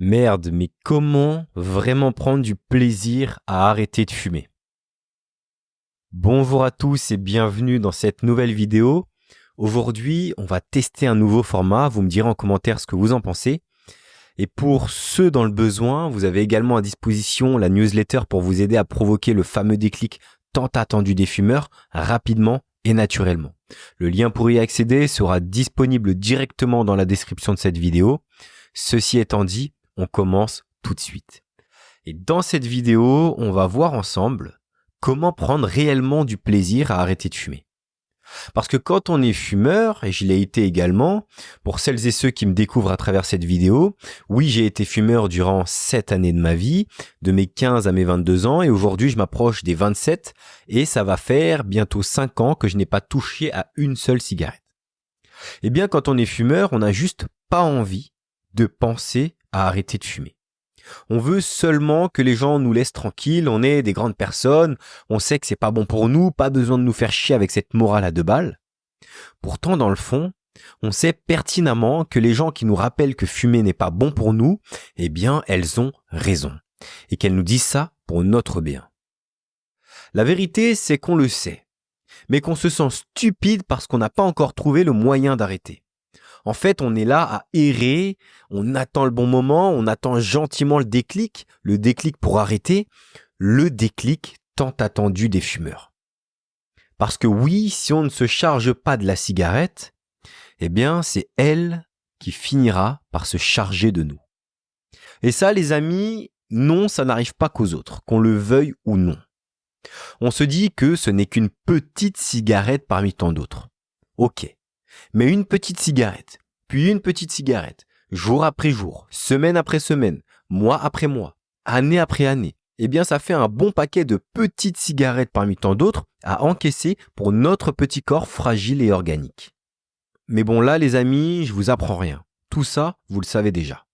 Merde, mais comment vraiment prendre du plaisir à arrêter de fumer? Bonjour à tous et bienvenue dans cette nouvelle vidéo. Aujourd'hui, on va tester un nouveau format. Vous me direz en commentaire ce que vous en pensez. Et pour ceux dans le besoin, vous avez également à disposition la newsletter pour vous aider à provoquer le fameux déclic tant attendu des fumeurs rapidement et naturellement. Le lien pour y accéder sera disponible directement dans la description de cette vidéo. Ceci étant dit, on commence tout de suite. Et dans cette vidéo, on va voir ensemble comment prendre réellement du plaisir à arrêter de fumer. Parce que quand on est fumeur, et je l'ai été également, pour celles et ceux qui me découvrent à travers cette vidéo, oui, j'ai été fumeur durant 7 années de ma vie, de mes 15 à mes 22 ans, et aujourd'hui je m'approche des 27, et ça va faire bientôt 5 ans que je n'ai pas touché à une seule cigarette. Eh bien, quand on est fumeur, on n'a juste pas envie de penser à arrêter de fumer. On veut seulement que les gens nous laissent tranquilles, on est des grandes personnes, on sait que c'est pas bon pour nous, pas besoin de nous faire chier avec cette morale à 2 balles. Pourtant, dans le fond, on sait pertinemment que les gens qui nous rappellent que fumer n'est pas bon pour nous, eh bien, elles ont raison. Et qu'elles nous disent ça pour notre bien. La vérité, c'est qu'on le sait, mais qu'on se sent stupide parce qu'on n'a pas encore trouvé le moyen d'arrêter. En fait, on est là à errer, on attend le bon moment, on attend gentiment le déclic pour arrêter, le déclic tant attendu des fumeurs. Parce que oui, si on ne se charge pas de la cigarette, eh bien, c'est elle qui finira par se charger de nous. Et ça, les amis, non, ça n'arrive pas qu'aux autres, qu'on le veuille ou non. On se dit que ce n'est qu'une petite cigarette parmi tant d'autres. Ok. Mais une petite cigarette, puis une petite cigarette, jour après jour, semaine après semaine, mois après mois, année après année, eh bien ça fait un bon paquet de petites cigarettes parmi tant d'autres à encaisser pour notre petit corps fragile et organique. Mais bon là les amis, je vous apprends rien. Tout ça, vous le savez déjà.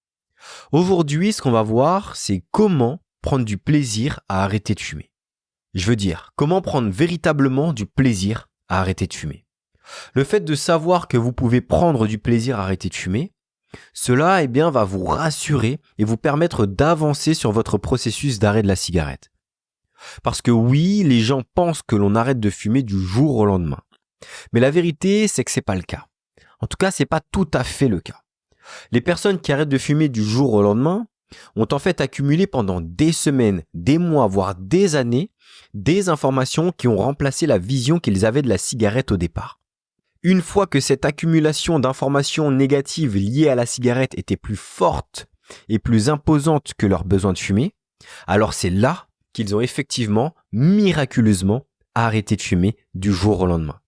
Aujourd'hui, ce qu'on va voir, c'est comment prendre du plaisir à arrêter de fumer. Je veux dire, comment prendre véritablement du plaisir à arrêter de fumer. Le fait de savoir que vous pouvez prendre du plaisir à arrêter de fumer, cela va vous rassurer et vous permettre d'avancer sur votre processus d'arrêt de la cigarette. Parce que oui, les gens pensent que l'on arrête de fumer du jour au lendemain. Mais la vérité, c'est que c'est pas le cas. En tout cas, c'est pas tout à fait le cas. Les personnes qui arrêtent de fumer du jour au lendemain ont en fait accumulé pendant des semaines, des mois, voire des années, des informations qui ont remplacé la vision qu'ils avaient de la cigarette au départ. Une fois que cette accumulation d'informations négatives liées à la cigarette était plus forte et plus imposante que leur besoin de fumer, alors c'est là qu'ils ont effectivement, miraculeusement, arrêté de fumer du jour au lendemain.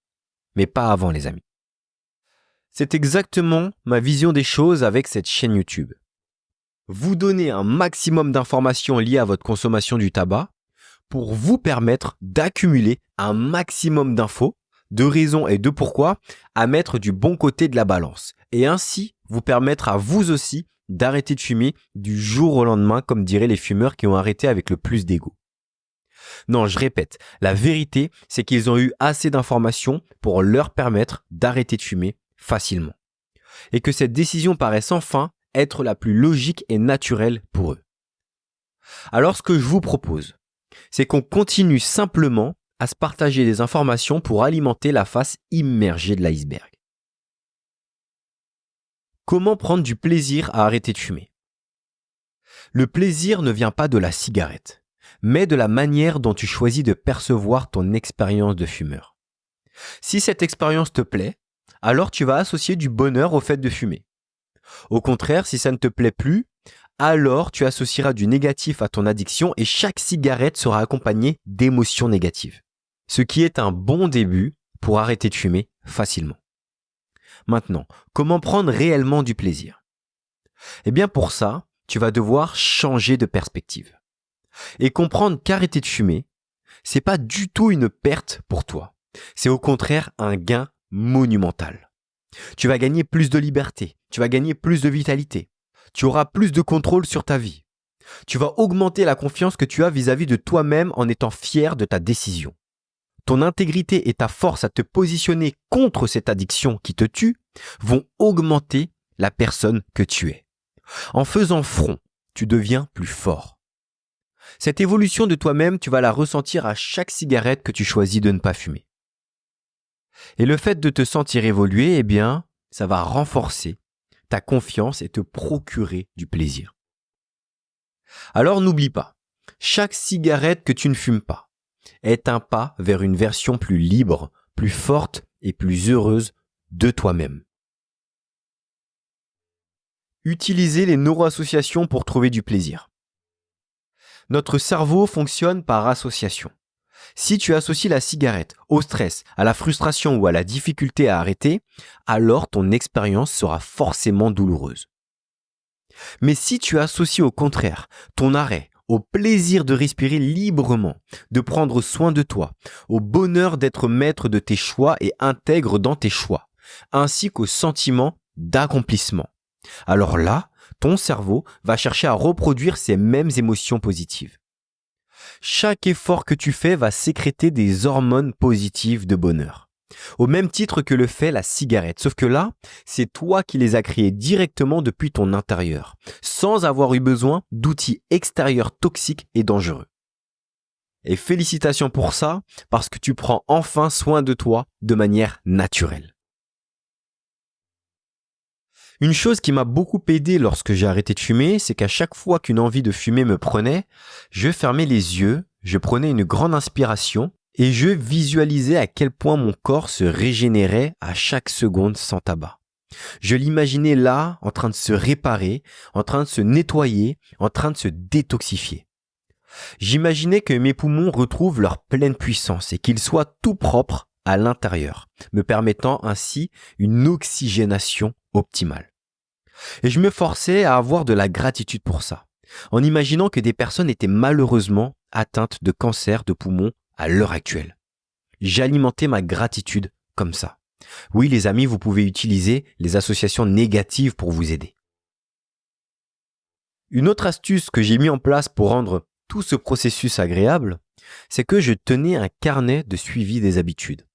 Mais pas avant, les amis. C'est exactement ma vision des choses avec cette chaîne YouTube. Vous donner un maximum d'informations liées à votre consommation du tabac pour vous permettre d'accumuler un maximum d'infos, de raisons et de pourquoi à mettre du bon côté de la balance et ainsi vous permettre à vous aussi d'arrêter de fumer du jour au lendemain comme diraient les fumeurs qui ont arrêté avec le plus d'ego. Non, je répète, la vérité c'est qu'ils ont eu assez d'informations pour leur permettre d'arrêter de fumer facilement et que cette décision paraisse enfin être la plus logique et naturelle pour eux. Alors ce que je vous propose, c'est qu'on continue simplement à se partager des informations pour alimenter la face immergée de l'iceberg. Comment prendre du plaisir à arrêter de fumer? Le plaisir ne vient pas de la cigarette, mais de la manière dont tu choisis de percevoir ton expérience de fumeur. Si cette expérience te plaît, alors tu vas associer du bonheur au fait de fumer. Au contraire, si ça ne te plaît plus, alors tu associeras du négatif à ton addiction et chaque cigarette sera accompagnée d'émotions négatives. Ce qui est un bon début pour arrêter de fumer facilement. Maintenant, comment prendre réellement du plaisir? Eh bien pour ça, tu vas devoir changer de perspective et comprendre qu'arrêter de fumer, c'est pas du tout une perte pour toi. C'est au contraire un gain monumental. Tu vas gagner plus de liberté, tu vas gagner plus de vitalité, tu auras plus de contrôle sur ta vie. Tu vas augmenter la confiance que tu as vis-à-vis de toi-même en étant fier de ta décision. Ton intégrité et ta force à te positionner contre cette addiction qui te tue vont augmenter la personne que tu es. En faisant front tu deviens plus fort. Cette évolution de toi-même, tu vas la ressentir à chaque cigarette que tu choisis de ne pas fumer. Et le fait de te sentir évoluer, eh bien, ça va renforcer ta confiance et te procurer du plaisir. Alors n'oublie pas, chaque cigarette que tu ne fumes pas est un pas vers une version plus libre, plus forte et plus heureuse de toi-même. Utilisez les neuroassociations pour trouver du plaisir. Notre cerveau fonctionne par association. Si tu associes la cigarette au stress, à la frustration ou à la difficulté à arrêter, alors ton expérience sera forcément douloureuse. Mais si tu associes au contraire ton arrêt au plaisir de respirer librement, de prendre soin de toi, au bonheur d'être maître de tes choix et intègre dans tes choix, ainsi qu'au sentiment d'accomplissement, alors là, ton cerveau va chercher à reproduire ces mêmes émotions positives. Chaque effort que tu fais va sécréter des hormones positives de bonheur. Au même titre que le fait la cigarette. Sauf que là, c'est toi qui les as créées directement depuis ton intérieur, sans avoir eu besoin d'outils extérieurs toxiques et dangereux. Et félicitations pour ça, parce que tu prends enfin soin de toi de manière naturelle. Une chose qui m'a beaucoup aidé lorsque j'ai arrêté de fumer, c'est qu'à chaque fois qu'une envie de fumer me prenait, je fermais les yeux, je prenais une grande inspiration et je visualisais à quel point mon corps se régénérait à chaque seconde sans tabac. Je l'imaginais là, en train de se réparer, en train de se nettoyer, en train de se détoxifier. J'imaginais que mes poumons retrouvent leur pleine puissance et qu'ils soient tout propres à l'intérieur, me permettant ainsi une oxygénation optimale. Et je me forçais à avoir de la gratitude pour ça, en imaginant que des personnes étaient malheureusement atteintes de cancer de poumon à l'heure actuelle. J'alimentais ma gratitude comme ça. Oui, les amis, vous pouvez utiliser les associations négatives pour vous aider. Une autre astuce que j'ai mis en place pour rendre tout ce processus agréable, c'est que je tenais un carnet de suivi des habitudes.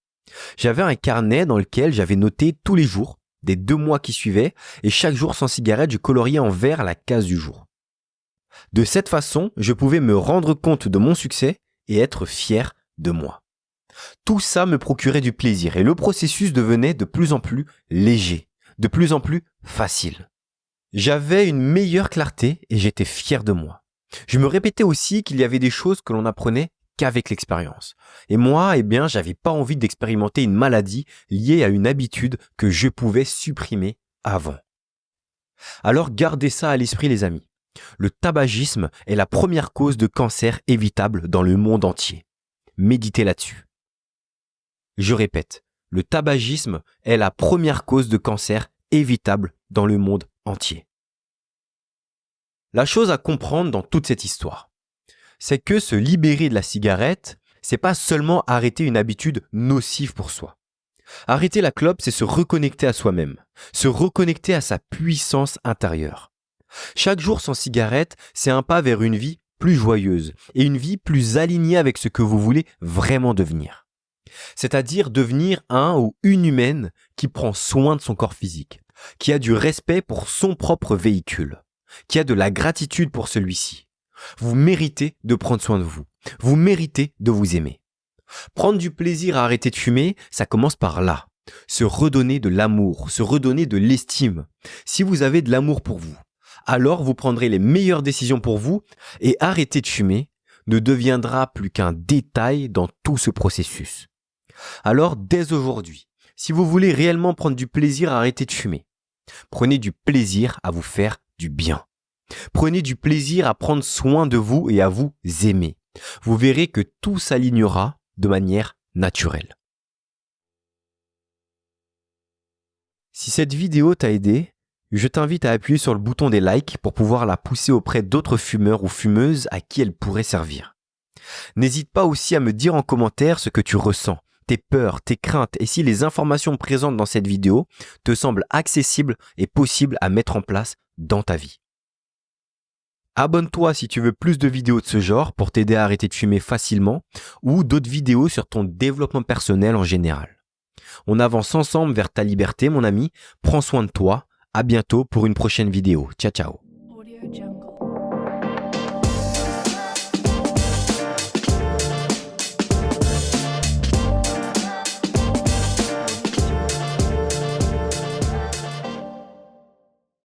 J'avais un carnet dans lequel j'avais noté tous les jours des 2 mois qui suivaient et chaque jour sans cigarette, je coloriais en vert la case du jour. De cette façon, je pouvais me rendre compte de mon succès et être fier de moi. Tout ça me procurait du plaisir et le processus devenait de plus en plus léger, de plus en plus facile. J'avais une meilleure clarté et j'étais fier de moi. Je me répétais aussi qu'il y avait des choses que l'on n'apprenait qu'avec l'expérience. Et moi, j'avais pas envie d'expérimenter une maladie liée à une habitude que je pouvais supprimer avant. Alors gardez ça à l'esprit, les amis. Le tabagisme est la première cause de cancer évitable dans le monde entier. Méditez là-dessus. Je répète, le tabagisme est la première cause de cancer évitable dans le monde entier. La chose à comprendre dans toute cette histoire, c'est que se libérer de la cigarette, c'est pas seulement arrêter une habitude nocive pour soi. Arrêter la clope, c'est se reconnecter à soi-même, se reconnecter à sa puissance intérieure. Chaque jour sans cigarette, c'est un pas vers une vie plus joyeuse et une vie plus alignée avec ce que vous voulez vraiment devenir. C'est-à-dire devenir un ou une humaine qui prend soin de son corps physique, qui a du respect pour son propre véhicule, qui a de la gratitude pour celui-ci. Vous méritez de prendre soin de vous. Vous méritez de vous aimer. Prendre du plaisir à arrêter de fumer, ça commence par là. Se redonner de l'amour, se redonner de l'estime. Si vous avez de l'amour pour vous, alors vous prendrez les meilleures décisions pour vous et arrêter de fumer ne deviendra plus qu'un détail dans tout ce processus. Alors, dès aujourd'hui, si vous voulez réellement prendre du plaisir à arrêter de fumer, prenez du plaisir à vous faire du bien. Prenez du plaisir à prendre soin de vous et à vous aimer. Vous verrez que tout s'alignera de manière naturelle. Si cette vidéo t'a aidé, je t'invite à appuyer sur le bouton des likes pour pouvoir la pousser auprès d'autres fumeurs ou fumeuses à qui elle pourrait servir. N'hésite pas aussi à me dire en commentaire ce que tu ressens, tes peurs, tes craintes et si les informations présentes dans cette vidéo te semblent accessibles et possibles à mettre en place dans ta vie. Abonne-toi si tu veux plus de vidéos de ce genre pour t'aider à arrêter de fumer facilement ou d'autres vidéos sur ton développement personnel en général. On avance ensemble vers ta liberté, mon ami. Prends soin de toi. À bientôt pour une prochaine vidéo. Ciao, ciao.